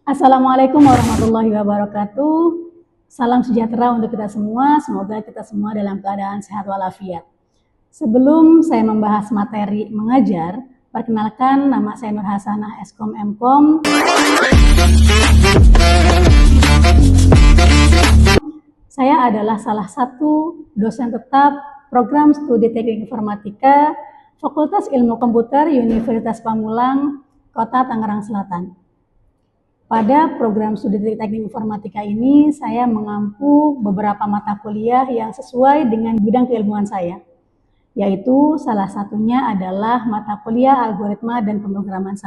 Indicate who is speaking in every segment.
Speaker 1: Assalamualaikum warahmatullahi wabarakatuh. Salam sejahtera untuk kita semua. Semoga kita semua dalam keadaan sehat walafiat. Sebelum saya membahas materi mengajar, perkenalkan nama saya Nur Hasanah, Eskom Mkom. Saya adalah salah satu dosen tetap program studi Teknik Informatika Fakultas Ilmu Komputer Universitas Pamulang, Kota Tangerang Selatan. Pada program studi Teknik Informatika ini, saya mengampu beberapa mata kuliah yang sesuai dengan bidang keilmuan saya, yaitu salah satunya adalah mata kuliah Algoritma dan Pemrograman 1.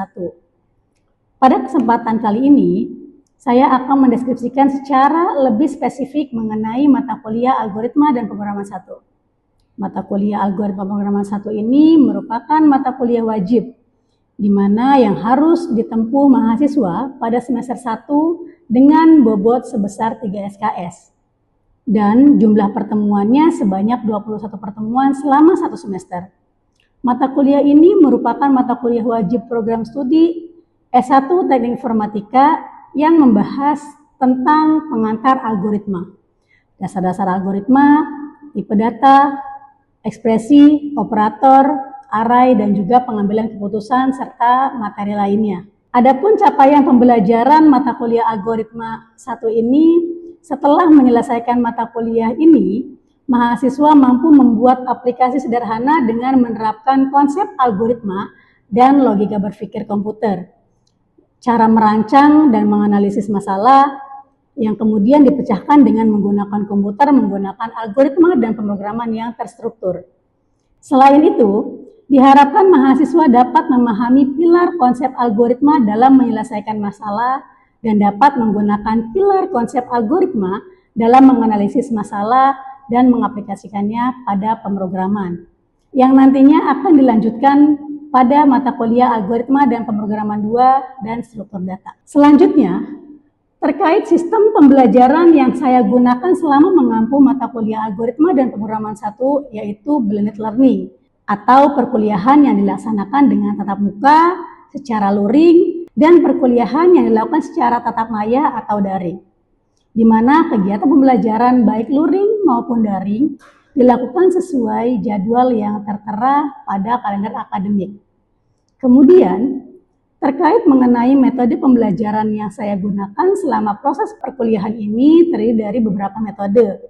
Speaker 1: Pada kesempatan kali ini, saya akan mendeskripsikan secara lebih spesifik mengenai mata kuliah Algoritma dan Pemrograman 1. Mata kuliah Algoritma Pemrograman 1 ini merupakan mata kuliah wajib di mana yang harus ditempuh mahasiswa pada semester 1 dengan bobot sebesar 3 SKS. Dan jumlah pertemuannya sebanyak 21 pertemuan selama 1 semester. Mata kuliah ini merupakan mata kuliah wajib program studi S1 Teknik Informatika yang membahas tentang pengantar algoritma, dasar-dasar algoritma, tipe data, ekspresi, operator, array, dan juga pengambilan keputusan, serta materi lainnya. Adapun capaian pembelajaran mata kuliah Algoritma 1 ini, setelah menyelesaikan mata kuliah ini, mahasiswa mampu membuat aplikasi sederhana dengan menerapkan konsep algoritma dan logika berpikir komputer. Cara merancang dan menganalisis masalah yang kemudian dipecahkan dengan menggunakan komputer menggunakan algoritma dan pemrograman yang terstruktur. Selain itu, diharapkan mahasiswa dapat memahami pilar konsep algoritma dalam menyelesaikan masalah dan dapat menggunakan pilar konsep algoritma dalam menganalisis masalah dan mengaplikasikannya pada pemrograman, yang nantinya akan dilanjutkan pada mata kuliah Algoritma dan Pemrograman 2 dan Struktur Data. Selanjutnya, terkait sistem pembelajaran yang saya gunakan selama mengampu mata kuliah Algoritma dan Pemrograman 1, yaitu blended learning, atau perkuliahan yang dilaksanakan dengan tatap muka, secara luring, dan perkuliahan yang dilakukan secara tatap maya atau daring, di mana kegiatan pembelajaran baik luring maupun daring dilakukan sesuai jadwal yang tertera pada kalender akademik. Kemudian, terkait mengenai metode pembelajaran yang saya gunakan selama proses perkuliahan ini terdiri dari beberapa metode.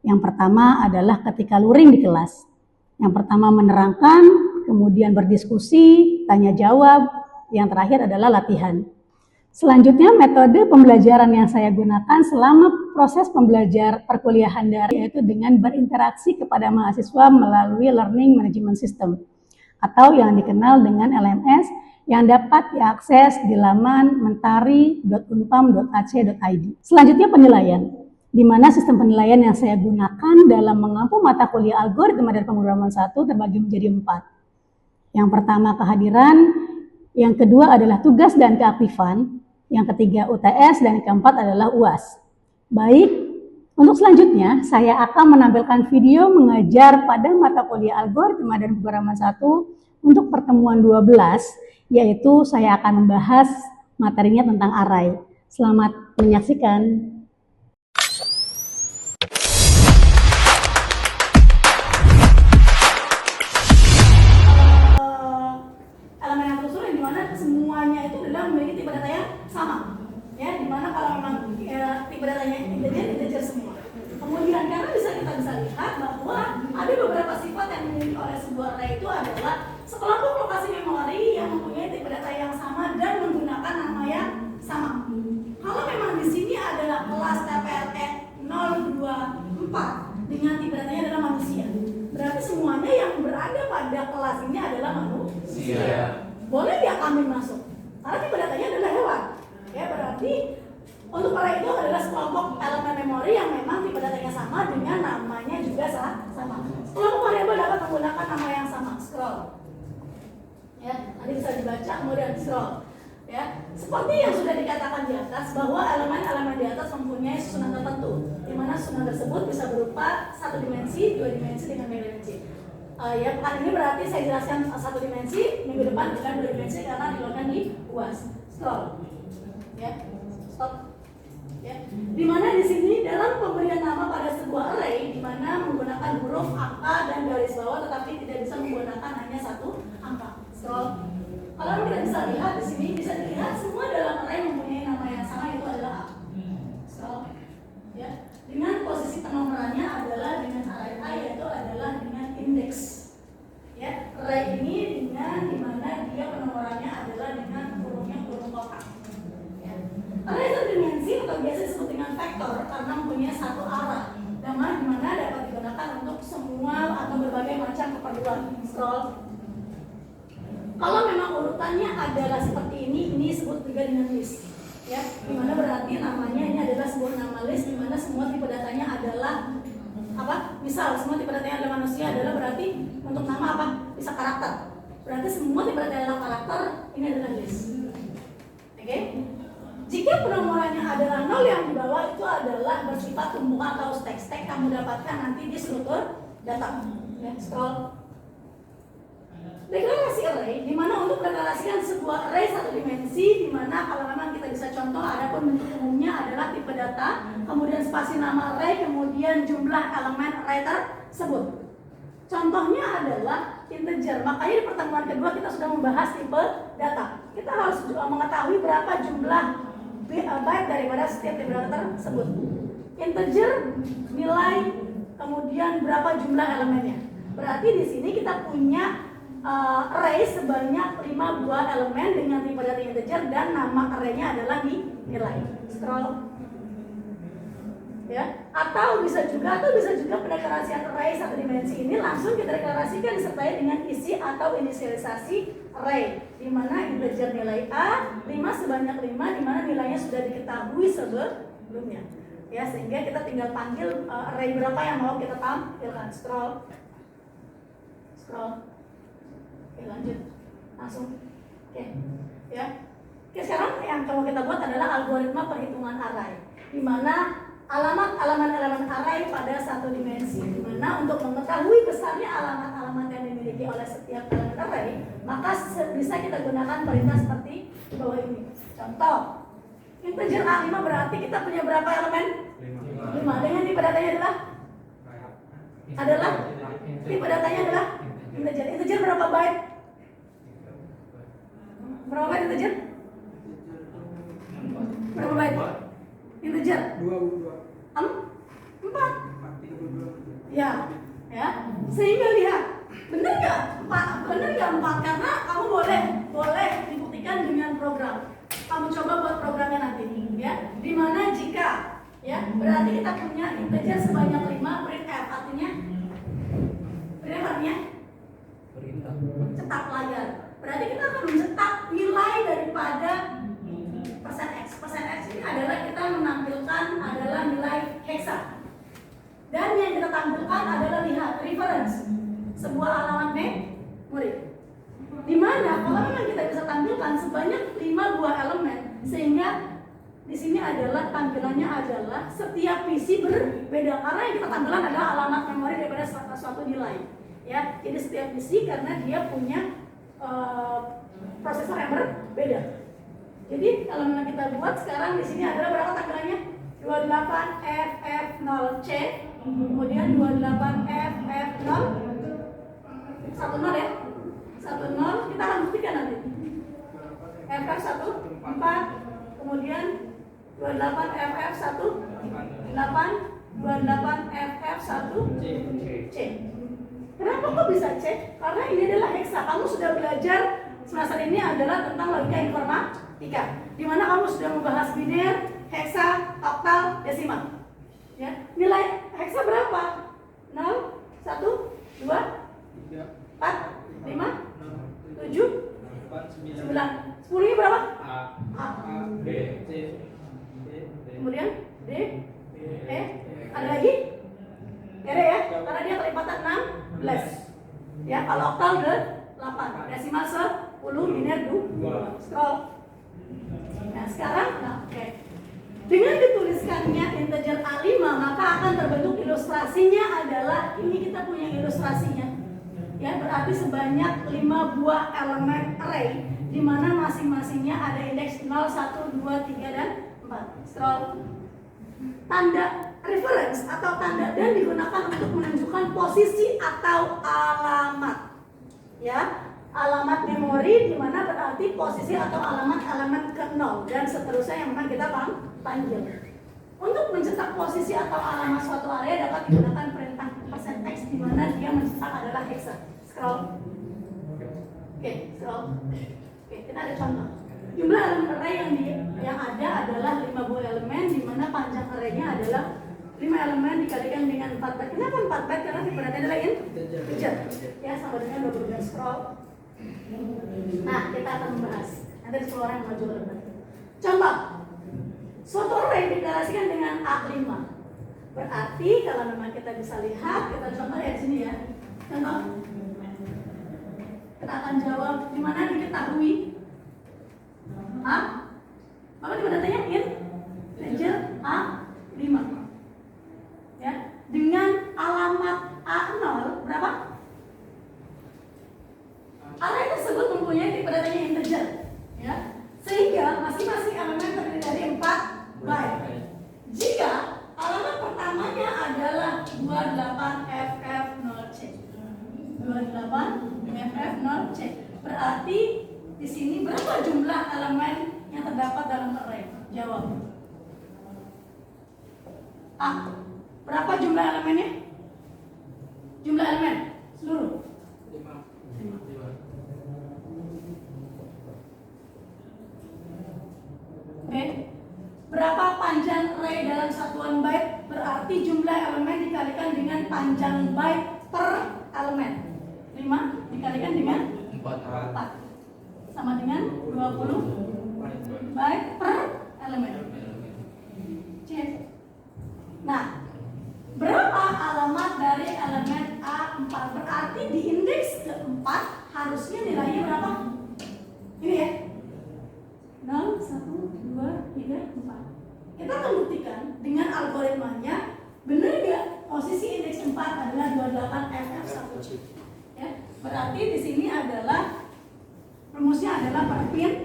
Speaker 1: Yang pertama adalah ketika luring di kelas. Yang pertama menerangkan, kemudian berdiskusi, tanya jawab, yang terakhir adalah latihan. Selanjutnya metode pembelajaran yang saya gunakan selama proses perkuliahan daring yaitu dengan berinteraksi kepada mahasiswa melalui Learning Management System atau yang dikenal dengan LMS yang dapat diakses di laman mentari.unpam.ac.id. Selanjutnya penilaian, di mana sistem penilaian yang saya gunakan dalam mengampu mata kuliah Algoritma dan Pemrograman 1 terbagi menjadi 4. Yang pertama kehadiran, yang kedua adalah tugas dan keaktifan, yang ketiga UTS, dan keempat adalah UAS. Baik, untuk selanjutnya saya akan menampilkan video mengajar pada mata kuliah Algoritma dan Pemrograman 1 untuk pertemuan 12, yaitu saya akan membahas materinya tentang array. Selamat menyaksikan. Elemen yang tersusun yang dimana semuanya itu adalah memiliki tipe data yang sama, ya, dimana kalau memang tipe datanya integer semua. Kemudian karena bisa lihat bahwa ada beberapa sifat yang dimiliki oleh sebuah array itu adalah sekelompok lokasi memori yang mempunyai tipe data yang sama dan menggunakan nama yang sama. Kalau memang di sini adalah kelas TPLE 024 dengan tipe datanya adalah manusia, berarti semuanya yang berada pada kelas ini adalah manusia. Boleh dia kambing masuk, karena tipe datanya adalah hewan. Ya, berarti untuk array itu adalah sekelompok elemen memori yang memang tipe datanya sama dengan namanya juga sama. Kelompok variabel dapat menggunakan nama yang sama. Scroll. Ya, nanti bisa dibaca kemudian scroll. Ya, seperti yang sudah dikatakan di atas bahwa elemen-elemen di atas mempunyai susunan tertentu, di mana susunan tersebut bisa berupa 1 dimensi, 2 dimensi, 3 dimensi. Ya, pekan ini berarti saya jelaskan 1 dimensi, minggu depan dengan 2 dimensi karena dilakukan di UAS. Scroll. Ya. Stop. Ya. Di mana di sini dalam pemberian nama pada sebuah array, di mana menggunakan huruf, angka, dan garis bawah, tetapi tidak bisa menggunakan hanya satu angka. Scroll. Kalau kita bisa lihat di sini, bisa dilihat semua dalam array mempunyai nama yang sama, itu adalah A. Scroll. Ya. Dengan posisi penomorannya adalah dengan array A, yaitu adalah dengan indeks. Ya. Array ini dengan dimana dia penomorannya adalah dengan kurung kotak. Array satu dimensi atau biasa disebut dengan vektor karena mempunyai satu arah, di mana dapat digunakan untuk semua atau berbagai macam keperluan. Scroll. Kalau memang urutannya adalah seperti ini disebut juga dengan list. Ya, di mana berarti namanya ini adalah sebuah nama list, di mana semua tipe datanya adalah apa? Misal semua tipe datanya adalah manusia, adalah berarti untuk nama apa? Bisa karakter. Berarti semua tipe datanya adalah karakter, ini adalah list. Oke? Jika penomorannya adalah 0 yang di bawah, itu adalah bersifat tumbuhan atau stack kamu dapatkan nanti di struktur data. Ya, scroll. Deklarasi array, di mana untuk mendeklarasikan sebuah array satu dimensi, di mana kalau memang kita bisa contoh, adapun bentuk umumnya adalah tipe data, kemudian spasi nama array, kemudian jumlah elemen array tersebut. Contohnya adalah integer. Makanya di pertemuan kedua kita sudah membahas tipe data. Kita harus mengetahui berapa jumlah byte daripada setiap tipe data tersebut. Integer, nilai, kemudian berapa jumlah elemennya. Berarti di sini kita punya array sebanyak 5 buah elemen dengan tipe data integer dan nama arraynya adalah nilai. Scroll. Ya, atau bisa juga pendeklarasian array satu dimensi ini langsung kita deklarasikan disertai dengan isi atau inisialisasi array, di mana integer nilai A 5 sebanyak 5, di mana nilainya sudah diketahui sebelumnya. Ya, sehingga kita tinggal panggil array berapa yang mau kita tampilkan. Scroll. Oke, lanjut langsung. Oke, ya. Oke, sekarang yang coba kita buat adalah algoritma perhitungan array, di mana alamat-alamat array pada satu dimensi, di mana untuk mengetahui besarnya alamat-alamat yang dimiliki oleh setiap elemen array, maka bisa kita gunakan perintah seperti di bawah ini. Contoh, integer A5 berarti kita punya berapa elemen? 5. Dengan tipe datanya adalah integer. Integer berapa byte? Berapa byte integer? Berapa byte? Integer 4. Ya. Sehingga lihat, benar nggak 4? Karena kamu boleh dibuktikan dengan program. Kamu coba buat programnya nanti, ya. Dimana jika, ya, berarti kita punya integer sebanyak 5, printf artinya cetak layar. Berarti kita akan mencetak nilai daripada %x. %x ini adalah kita menampilkan adalah nilai hexa. Dan yang kita tampilkan adalah lihat reference, sebuah alamat memori. Di mana kalau memang kita bisa tampilkan sebanyak 5 buah elemen, sehingga di sini adalah tampilannya adalah setiap PC berbeda karena yang kita tampilkan adalah alamat memori daripada suatu nilai. Ya, jadi setiap PC karena dia punya prosesor yang berbeda. Jadi kalau memang kita buat sekarang di sini adalah berapa tampilannya? 28FF0C, kemudian 28FF0 10 ya. 10 kita akan buktikan nanti. FF1 4, kemudian 28FF1 8, 28FF1C. Kenapa kok bisa C? Karena ini adalah hexa. Kamu sudah belajar semester ini adalah tentang logika informatika, di mana kamu sudah membahas biner, hexa, oktal, desimal. Ya, nilai hexa berapa? 0, 1, 2, 4, 5, 7, 9. 10-nya berapa? A, B, C, kemudian D, E, ada lagi? R ya, karena dia kelipatan 16. Ya, kalau oktal 8, desimal 10, biner 2. Scroll. Nah, sekarang, oke. Dengan dituliskannya integer A5, maka akan terbentuk ilustrasinya adalah ini, kita punya ilustrasinya. Ya, berarti sebanyak 5 buah elemen array, di mana masing-masingnya ada indeks 0, 1, 2, 3, dan 4. 4. Scroll. Tanda reference atau tanda dan digunakan untuk menunjukkan posisi atau alamat. Ya, alamat memori di mana berarti posisi atau alamat elemen ke 0 dan seterusnya yang akan kita panggil. Untuk mencetak posisi atau alamat suatu area dapat digunakan perintah %x di mana dia mencetak adalah hexa. Scroll. Oke, scroll. Oke, kita ada contoh. Jumlah elemen array yang ada adalah 5 buah elemen di mana panjang arraynya adalah 5 elemen dikalikan dengan 4 byte. Kenapa 4 byte? Karena berarti adalah integer. Ya, sama dengan 20 scroll. Nah, kita akan membahas. Nanti 10 orang yang maju lebih. Contoh. Suatu array dideklarasikan dengan A5. Berarti kalau memang kita bisa lihat, kita contoh ya di sini ya. Contoh. Kita akan jawab di mana diketahui A. Maka di datanya integer A5. Ya, dengan alamat A0 berapa? Array tersebut mempunyai tipe datanya integer, ya. Sehingga masing-masing elemen terdiri dari 4 byte. Jika alamat pertamanya adalah 28FF0C. 28FF0C. Berarti di sini berapa jumlah elemen yang terdapat dalam array? Jawab. A. Berapa jumlah elemennya? Jumlah elemen seluruh 5. B. Berapa panjang array dalam satuan byte? Berarti jumlah elemen dikalikan dengan panjang byte per elemen. 5 dikalikan dengan 4. Sama dengan 20 byte per elemen. C. Nah, berapa alamat dari elemen A4? Berarti di indeks ke-4 harusnya nilainya berapa? Ini ya. 0, 1, 2, 3, 4. Kita akan buktikan dengan algoritmanya. Benar nggak posisi indeks 4 adalah 28FF1C? Ya, berarti di sini adalah rumusnya adalah perpindahan.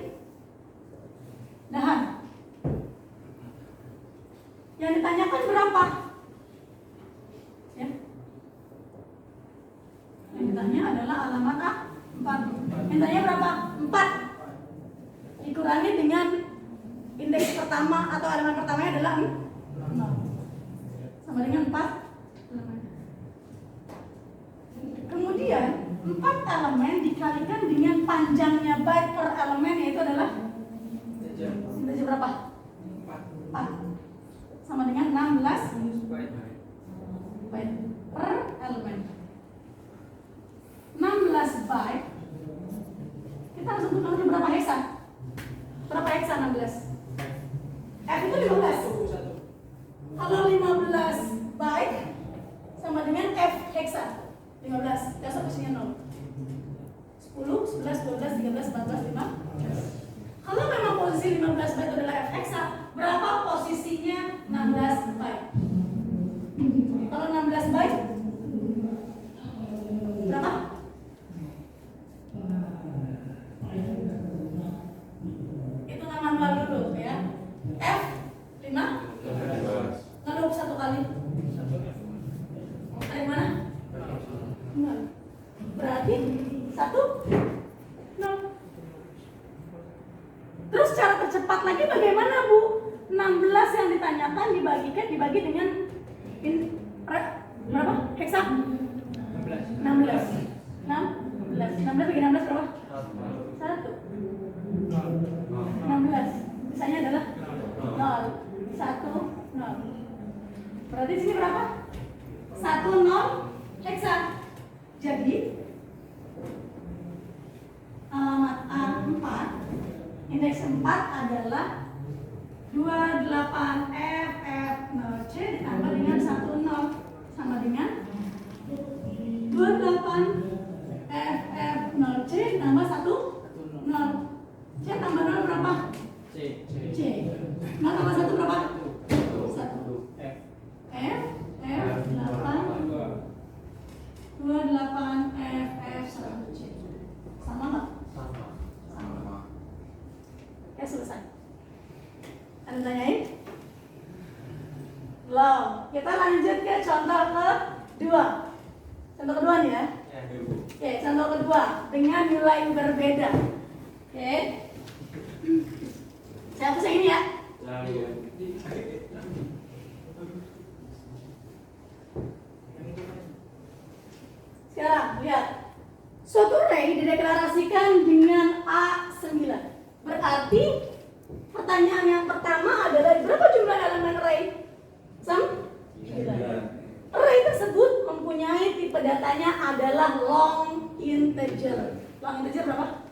Speaker 1: Yang ditanyakan berapa? Ya. Yang ditanya adalah alamat A4. Yang ditanya berapa? 4. Dikurangi dengan indeks pertama atau elemen pertamanya adalah 0. Sama dengan 4. Kemudian 4 elemen dikalikan dengan panjangnya byte per elemen, yaitu adalah integer berapa? 4. Sama dengan 16 byte per elemen. 16 byte. Kita harus tentukan berapa hexa? Berapa hexa 16? F itu 15. Kalau 15 byte sama dengan F hexa 15. Dasar posisinya 0. 10, 11, 12, 13, 14, 15. Kalau memang posisi 15 byte adalah F hexa, berapa posisinya 16 byte? Kalau 16 byte berapa? Itu manual dulu ya. F 5 lalu 1 kali. Dari mana? 0. Berarti 1 0. Terus cara tercepat lagi bagaimana, Bu? 16 yang ditanyakan dibagi dengan berapa? Hexa? 16 bagi 16 berapa? 1. 16. Misalnya adalah 0, 1, 0. Berarti sini berapa? 1, 0 hexa. Jadi alamat A4 indeks 4 adalah 28FF0C ditambah dengan 1, 0 sama dengan 28FF0C ditambah 1, 0. C tambah 0 berapa? C. 0 tambah 1 berapa? 1. F 28FF1C. Sama nggak? Sama. Ya, selesai. Ada yang tanyain? long. Kita lanjut ke contoh kedua. Contoh kedua nih ya. Oke, contoh kedua dengan nilai berbeda. Oke. Saya hapus yang ini ya. Sekarang lihat. Suatu array dideklarasikan dengan A9. Berarti pertanyaan yang pertama adalah berapa jumlah elemen array? 9. Array tersebut mempunyai tipe datanya adalah long integer. Long integer berapa?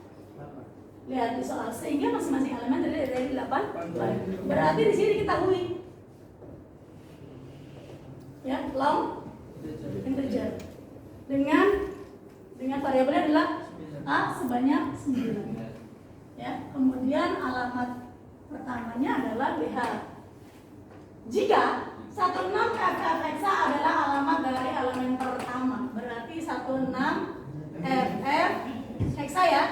Speaker 1: Lihat di soal. Sehingga masing-masing elemen terdiri dari 8 byte. Berarti di sini diketahui ya, long integer. Dengan variabelnya adalah A sebanyak 9. Ya, kemudian alamat pertamanya adalah BH. Jika 16 FF hexa adalah alamat dari elemen pertama, berarti 16 FF hexa ya.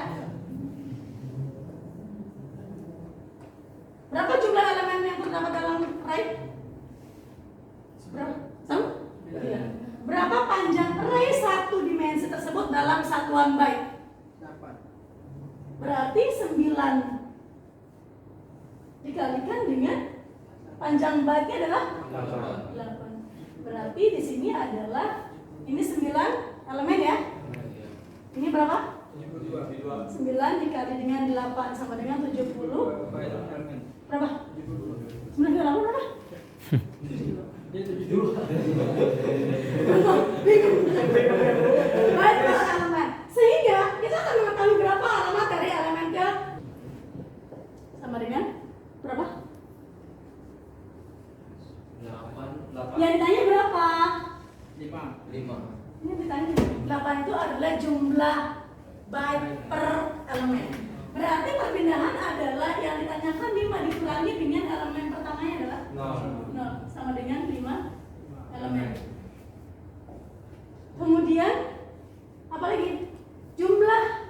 Speaker 1: Berapa jumlah elemen yang terdapat dalam array? Berapa? Berapa panjang array satu dimensi tersebut dalam satuan byte? 8. Berarti 9 dikalikan dengan panjang byte-nya adalah 8. Berarti di sini adalah ini 9 elemen ya. Ini berapa? 9 dikali dengan 8 sama dengan 70. Berapa? 9 kali 8 berapa? Baik, elemen. Sehingga kita akan mengetahui berapa alamat dari elemen ke sama dengan berapa? 8. Yang ditanya berapa? 5. Ini ditanya 8 itu adalah jumlah byte per elemen. Berarti perpindahan adalah yang ditanyakan 5 dikurangi dengan elemen pertamanya adalah 0 sama dengan 5 elemen. Kemudian apa lagi? Jumlah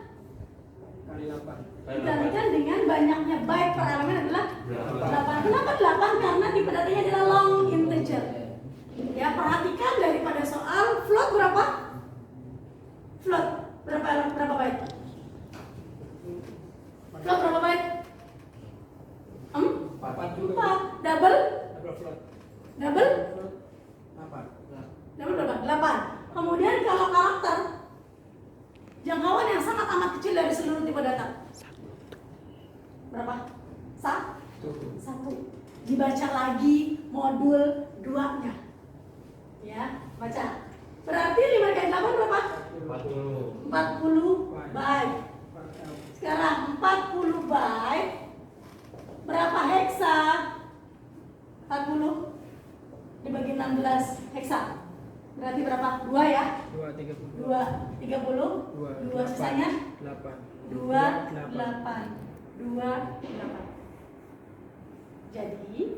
Speaker 1: dikalikan dengan banyaknya byte per elemen adalah 8. Kenapa 8? Karena tipe datanya adalah long integer. Ya, perhatikan daripada soal float berapa? Float berapa byte? Float berapa byte? 4. Double? Double? 8. Double berapa? 8. Kemudian kalau karakter, jangkauan yang sangat amat kecil dari seluruh tipe data. Berapa? 1. Dibaca lagi modul 2 enggak? Ya, baca. Berarti 5 kali 8 berapa? 40 byte. Sekarang 40 byte berapa hexa? 40 dibagi 16 hexa. Berarti berapa? 2 ya? 2 30. 2 sisanya? 8. Jadi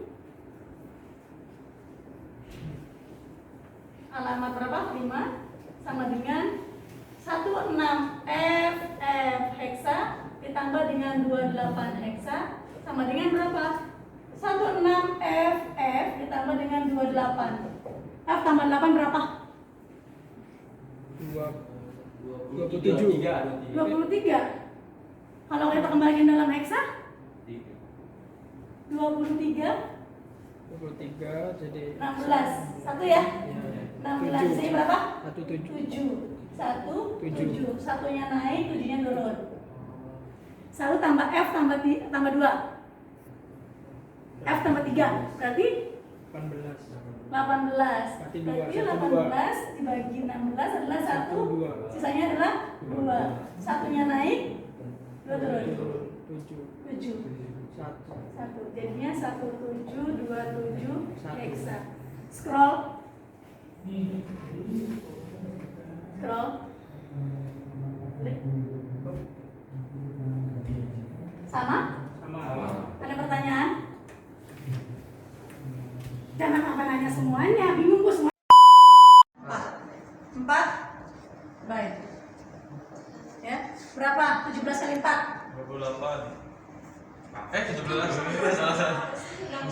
Speaker 1: alamat berapa? 5 sama dengan 16 FF hexa ditambah dengan 28 hexa sama dengan berapa? 16 FF ditambah dengan 28. F tambah 8 berapa? 23. Kalau kita kembalikan dalam hexa 23 jadi 16. 1 ya? 16 ini berapa? 7. 7. Satunya naik, 7-nya turun. 1 tambah F tambah 2. F tambah 3 berarti 18. Berarti 18 dibagi 16 adalah 1. Sisanya adalah 2. Satunya naik, 2 turun. 7. 1. Jadinya 1727 hexa. Scroll. Sama? Ada pertanyaan? Jangan apa nanya semuanya, bingung gue semua. 4 baik. Ya, berapa? 17 kali 4?
Speaker 2: 28. 17. Salah.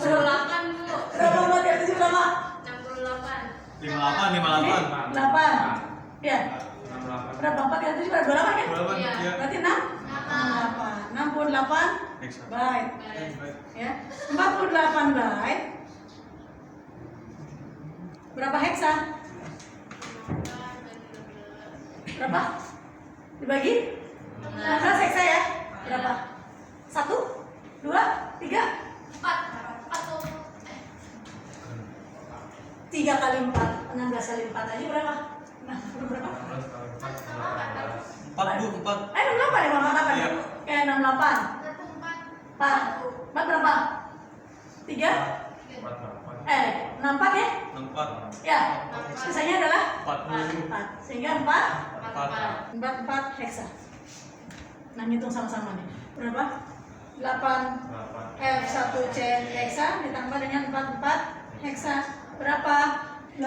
Speaker 3: 68 Bu.
Speaker 1: Berapa buat yang 7 berapa?
Speaker 3: 68.
Speaker 2: 58.
Speaker 1: 8. Ya.
Speaker 2: 68.
Speaker 1: Berapa 4 yang 7 berapa? 28 kan?
Speaker 2: 28.
Speaker 3: Iya.
Speaker 2: Iya.
Speaker 1: Berarti 6? 68 byte. Ya. 48 byte. Berapa heksa? Berapa? Dibagi? 16 heksa ya? Berapa? 1, 2, 3, 3 kali 4, 16 kali 4 aja berapa? Nah, berapa?
Speaker 2: 4 Bu, 4.
Speaker 1: 68 ya, Mama kapan?
Speaker 2: Iya.
Speaker 1: Kayak 68. 4. 4 berapa? 3? 64 ya?
Speaker 2: 64.
Speaker 1: Ya. Sisanya adalah
Speaker 2: 40.
Speaker 1: 4. Sehingga 4
Speaker 2: 4.
Speaker 1: 4 heksa. Nah, hitung sama-sama nih. Berapa? 8 F1C heksa ditambah dengan 44 heksa. Berapa? 8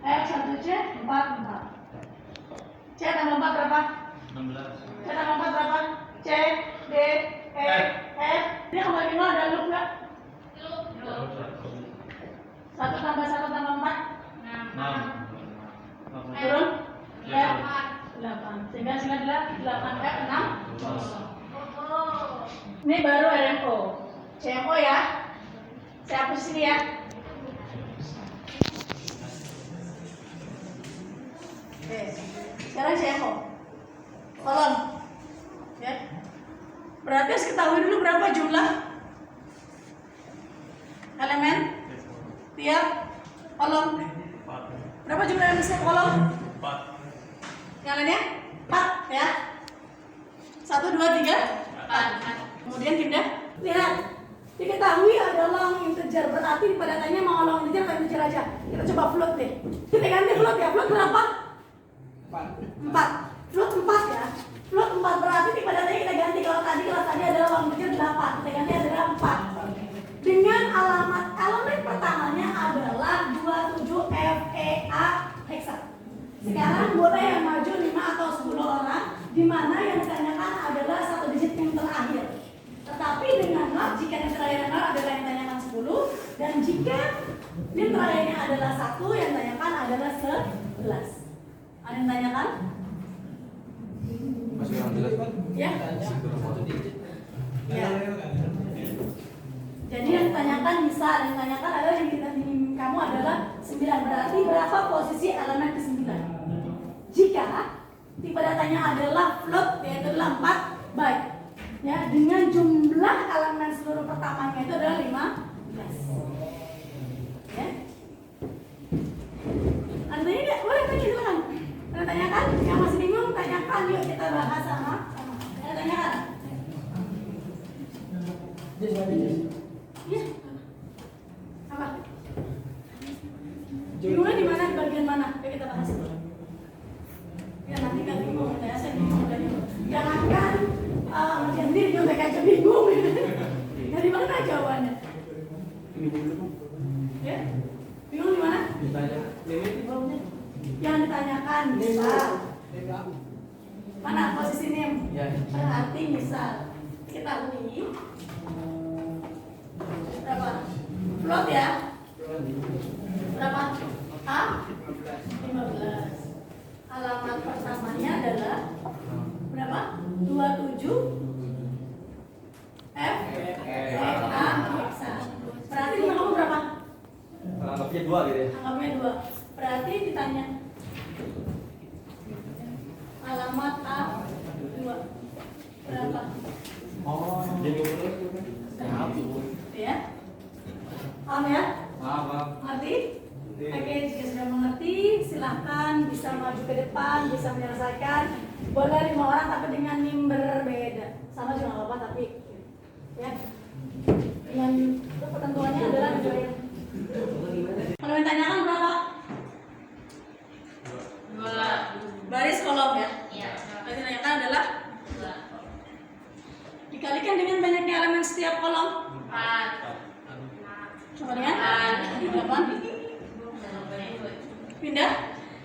Speaker 1: F1C 44. C tambah 4 berapa?
Speaker 2: 16.
Speaker 1: C tambah 4 berapa? C, D, E, F. Ini kalau bagi 0 ada loop nggak? 1 tambah 1 tambah 4 turun? F 8. Sehingga hasilnya adalah 8 F 6. Ini baru RMO. CMO ya. Saya hapus sini ya. Oke. Sekarang CMO. Kolom. Ya. Berarti harus ketahui dulu berapa jumlah elemen tiap kolom. Berapa jumlah elemen setiap kolom?
Speaker 2: 4.
Speaker 1: Yang lainnya? 4 ya. 1, 2, 3, 4. Kemudian pindah. Lihat. Diketahui ada long integer, berarti pada tanya mau long integer atau integer aja. Kita coba float deh. Kita ganti float ya. Float berapa? 4. Float 4 ya. Float 4 berarti pada tanya kita ganti. Kalau tadi adalah long integer 8. Kita ganti adalah 4. Dengan alamat elemen pertamanya adalah 27 FEA heksa. Sekarang boleh yang maju 5 atau 10 orang, di mana yang ditanyakan adalah satu digit yang terakhir. Tetapi dengan not, jika yang terakhir adalah yang ditanyakan 10, dan jika yang terakhirnya adalah 1, yang ditanyakan adalah 11. Ada yang ditanyakan?
Speaker 2: Masih kurang jelas kan?
Speaker 1: Ya. Ya. Jadi yang ditanyakan bisa, yang ditanyakan adalah yang kamu adalah 9. Berarti berapa posisi elemen ke-9? Jika tipe datanya adalah float, yaitu adalah 4 byte, ya, dengan jumlah elemen seluruh pertamanya itu adalah 15. Ya. Artinya tidak boleh tanya silakan. Tanyakan, yang masih bingung tanyakan, yuk kita bahas sama. Tanyakan. Iya. Apa? Bingungnya di mana? Di bagian mana? Yuk kita bahas. Ya nanti kan bingung, ya saya bingung tadi. Jangankan jadi juga aja bingung. Dari mana jawabannya? Ya? Bingung di mana? Yang ditanyakan misal. Mana posisi NIM? Berarti misal kita uji berapa? Float ya? Berapa? A? 15. Alamat pertamanya adalah berapa? 27 F A heksa. Berarti nama kamu berapa?
Speaker 2: Anggapnya 2 gitu ya.
Speaker 1: Anggapnya 2. Berarti ditanya alamat A 2 berapa? Ya? Paham ya? Mengerti? Oke, jika sudah mengerti, silahkan bisa maju ke depan, bisa menyelesaikan. Boleh 5 orang tapi dengan NIM berbeda. Sama juga nggak apa-apa tapi ya. Dengan ketentuannya adalah nilai. Kalau yang tanyakan berapa?
Speaker 3: 2.
Speaker 1: Baris kolom ya.
Speaker 3: Iya.
Speaker 1: Yang ditanyakan adalah
Speaker 3: 2.
Speaker 1: dikalikan dengan banyaknya elemen setiap kolom.
Speaker 3: 4.
Speaker 1: Sama dengan 8. Pindah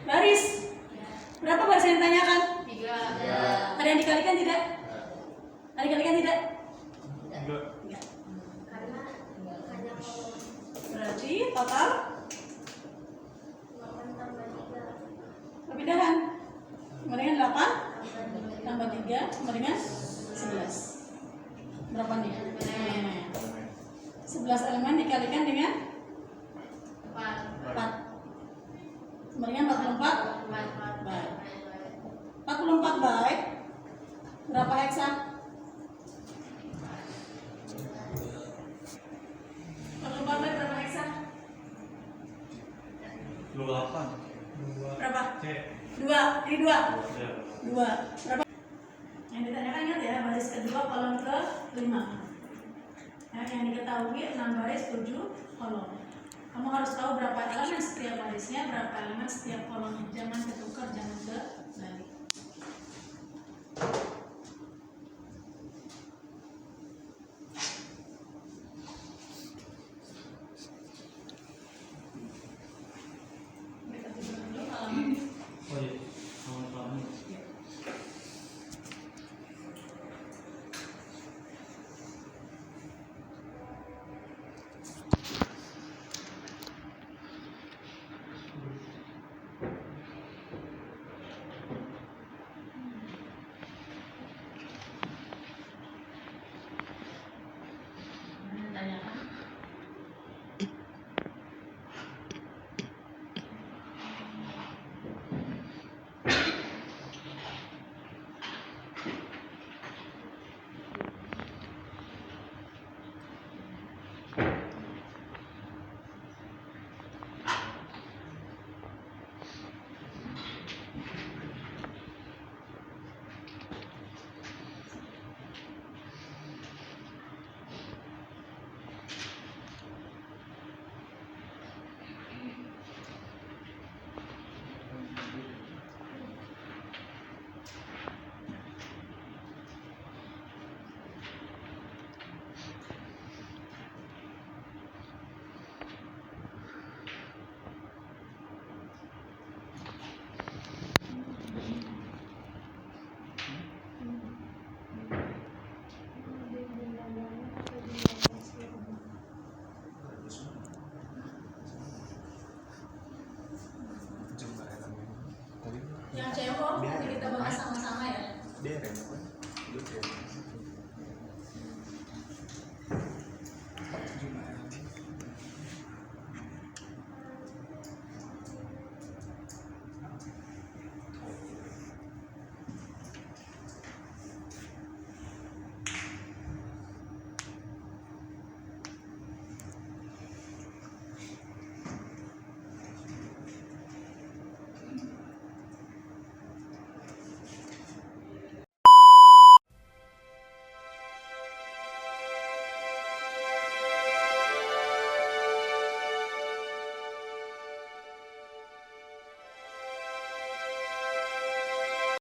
Speaker 1: baris. Berapa baris yang ditanyakan?
Speaker 3: 3.
Speaker 1: Ada yang dikalikan tidak? Ada yang dikalikan tidak? Enggak. Berarti total perpindahan sama dengan 8 tambah 3 sama dengan 11. Berapa nih? 11 elemen dikalikan dengan 4 sama dengan 44. Baik. 44 baik. Berapa heksa? 44 baik berapa heksa?
Speaker 2: 28.
Speaker 1: Berapa?
Speaker 2: C.
Speaker 1: 2. Ini 2.
Speaker 2: Ya.
Speaker 1: 2. Berapa? Yang ditanyakan ingat ya, baris kedua kolom ke-5. Ya, yang diketahui 6 baris 7 kolom. Kamu harus tahu berapa elemen setiap barisnya, berapa elemen setiap kolomnya. Jangan ketukar, jangan kebalik. Kita tutup dulu halaman.
Speaker 2: Oh iya. Sama-sama.
Speaker 3: Tanyakan. Yang cewek nanti kita bahas sama